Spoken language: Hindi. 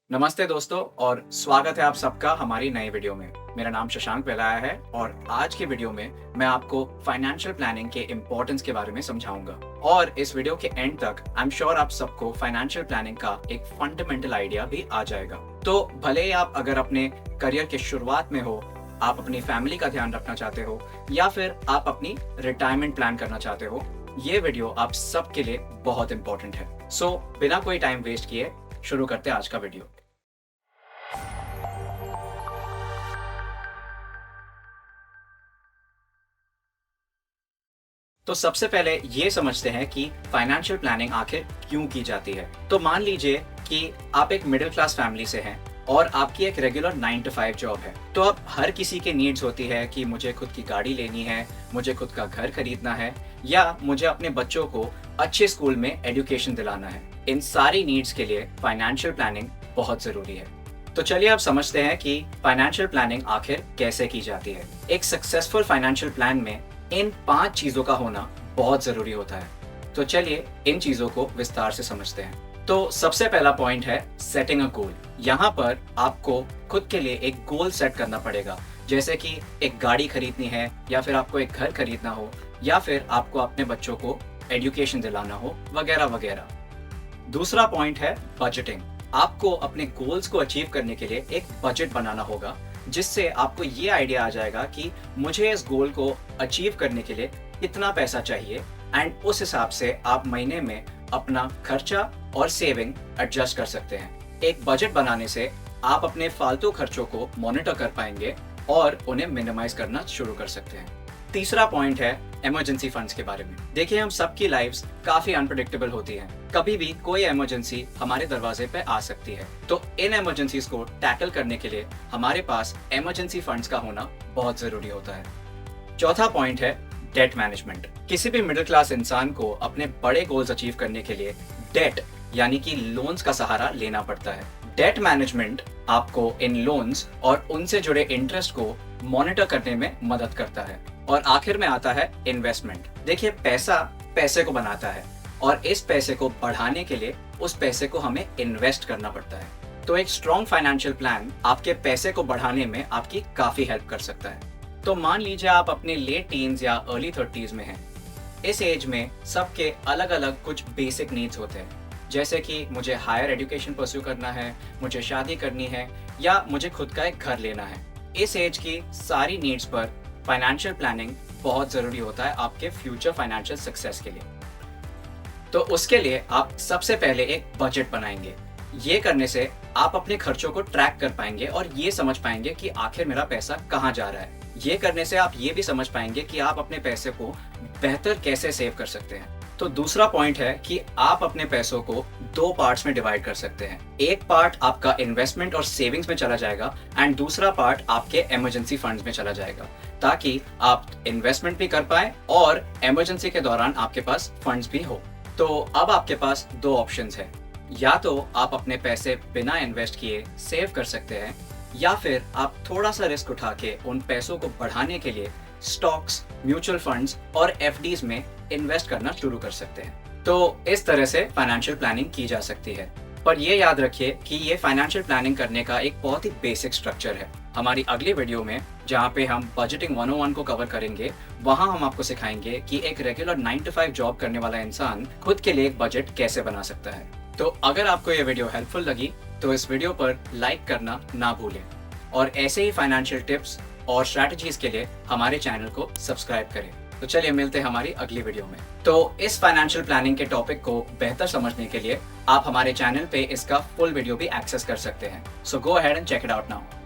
नमस्ते दोस्तों और स्वागत है आप सबका हमारी नई वीडियो में। मेरा नाम शशांक बेलाया है और आज के वीडियो में मैं आपको फाइनेंशियल प्लानिंग के इम्पोर्टेंस के बारे में समझाऊंगा। और इस वीडियो के एंड तक आई एम श्योर आप सबको फाइनेंशियल प्लानिंग का एक फंडामेंटल आइडिया भी आ जाएगा। तो भले ही आप अगर अपने करियर के शुरुआत में हो, आप अपनी फैमिली का ध्यान रखना चाहते हो या फिर आप अपनी रिटायरमेंट प्लान करना चाहते हो, ये वीडियो आप सबके लिए बहुत इंपॉर्टेंट है। सो बिना कोई टाइम वेस्ट किए शुरू करते हैं आज का वीडियो। तो सबसे पहले ये समझते हैं कि फाइनेंशियल प्लानिंग आखिर क्यों की जाती है। तो मान लीजिए कि आप एक मिडिल क्लास फैमिली से हैं और आपकी एक रेगुलर 9 to 5 जॉब है। तो अब हर किसी के नीड्स होती है कि मुझे खुद की गाड़ी लेनी है, मुझे खुद का घर खरीदना है या मुझे अपने बच्चों को अच्छे स्कूल में एजुकेशन दिलाना है। इन सारी नीड्स के लिए फाइनेंशियल प्लानिंग बहुत जरूरी है। तो चलिए अब समझते हैं कि फाइनेंशियल प्लानिंग आखिर कैसे की जाती है। एक सक्सेसफुल फाइनेंशियल प्लान में इन 5 चीजों का होना बहुत जरूरी होता है। तो चलिए इन चीजों को विस्तार से समझते हैं। तो सबसे पहला पॉइंट है सेटिंग अ गोल। यहाँ पर आपको खुद के लिए एक गोल सेट करना पड़ेगा, जैसे कि एक गाड़ी खरीदनी है या फिर आपको एक घर खरीदना हो या फिर आपको अपने बच्चों को एजुकेशन दिलाना हो वगैरह वगैरह। दूसरा पॉइंट है बजटिंग। आपको अपने गोल्स को अचीव करने के लिए एक बजट बनाना होगा, जिससे आपको ये आइडिया आ जाएगा कि मुझे इस गोल को अचीव करने के लिए कितना पैसा चाहिए एंड उस हिसाब से आप महीने में अपना खर्चा और सेविंग एडजस्ट कर सकते हैं। एक बजट बनाने से आप अपने फालतू खर्चों को मॉनिटर कर पाएंगे और उन्हें मिनिमाइज करना शुरू कर सकते हैं। तीसरा पॉइंट है इमरजेंसी फंड्स के बारे में। देखिए, हम सबकी लाइफ्स काफी अनप्रेडिक्टेबल होती हैं। कभी भी कोई इमरजेंसी हमारे दरवाजे पे आ सकती है। तो इन इमरजेंसीज को टैकल करने के लिए हमारे पास इमरजेंसी फंड्स का होना बहुत जरूरी होता है। चौथा पॉइंट है डेट मैनेजमेंट। किसी भी मिडिल क्लास इंसान को अपने बड़े गोल्स अचीव करने के लिए डेट यानी कि लोन्स का सहारा लेना पड़ता है। डेट मैनेजमेंट आपको इन लोन्स और उनसे जुड़े इंटरेस्ट को मॉनिटर करने में मदद करता है। और आखिर में आता है इन्वेस्टमेंट। देखिए, पैसा पैसे को बनाता है और इस पैसे को बढ़ाने के लिए उस पैसे को हमें इन्वेस्ट करना पड़ता है। तो एक स्ट्रॉन्ग फाइनेंशियल प्लान आपके पैसे को बढ़ाने में आपकी काफी हेल्प कर सकता है। तो मान लीजिए आप अपने लेट टीन्स या अर्ली 30s में हैं। इस एज में सबके अलग अलग कुछ बेसिक नीड्स होते हैं, जैसे कि मुझे हायर एजुकेशन परस्यू करना है, मुझे शादी करनी है या मुझे खुद का एक घर लेना है। इस एज की सारी नीड्स पर फाइनेंशियल प्लानिंग बहुत जरूरी होता है आपके फ्यूचर फाइनेंशियल सक्सेस के लिए। तो उसके लिए आप सबसे पहले एक बजट बनाएंगे। ये करने से आप अपने खर्चों को ट्रैक कर पाएंगे और ये समझ पाएंगे कि आखिर मेरा पैसा कहाँ जा रहा है। ये करने से आप ये भी समझ पाएंगे कि आप अपने पैसे को बेहतर कैसे सेव कर सकते हैं। तो दूसरा पॉइंट है कि आप अपने पैसों को 2 पार्ट्स में डिवाइड कर सकते हैं। एक पार्ट आपका इन्वेस्टमेंट और सेविंग्स में चला जाएगा एंड दूसरा पार्ट आपके इमरजेंसी फंड्स में चला जाएगा, ताकि आप इन्वेस्टमेंट भी कर पाए और इमरजेंसी के दौरान आपके पास फंड्स भी हो। तो अब आपके पास 2 ऑप्शंस हैं। या तो आप अपने पैसे बिना इन्वेस्ट किए सेव कर सकते हैं या फिर आप थोड़ा सा रिस्क उठा के उन पैसों को बढ़ाने के लिए स्टॉक्स, म्यूचुअल फंड्स और एफडीज में इन्वेस्ट करना शुरू कर सकते हैं। तो इस तरह से फाइनेंशियल प्लानिंग की जा सकती है। पर ये याद रखिए कि ये फाइनेंशियल प्लानिंग करने का एक बहुत ही बेसिक स्ट्रक्चर है। हमारी अगली वीडियो में जहाँ पे हम बजटिंग 101 को कवर करेंगे, वहाँ हम आपको सिखाएंगे कि एक रेगुलर 9 to 5 जॉब करने वाला इंसान खुद के लिए एक बजट कैसे बना सकता है। तो अगर आपको ये वीडियो हेल्पफुल लगी तो इस वीडियो पर लाइक करना ना भूलें और ऐसे ही फाइनेंशियल टिप्स और स्ट्रैटेजीज के लिए हमारे चैनल को सब्सक्राइब करें। तो चलिए मिलते हैं हमारी अगली वीडियो में। तो इस फाइनेंशियल प्लानिंग के टॉपिक को बेहतर समझने के लिए आप हमारे चैनल पे इसका फुल वीडियो भी एक्सेस कर सकते हैं। So go ahead and check it out now.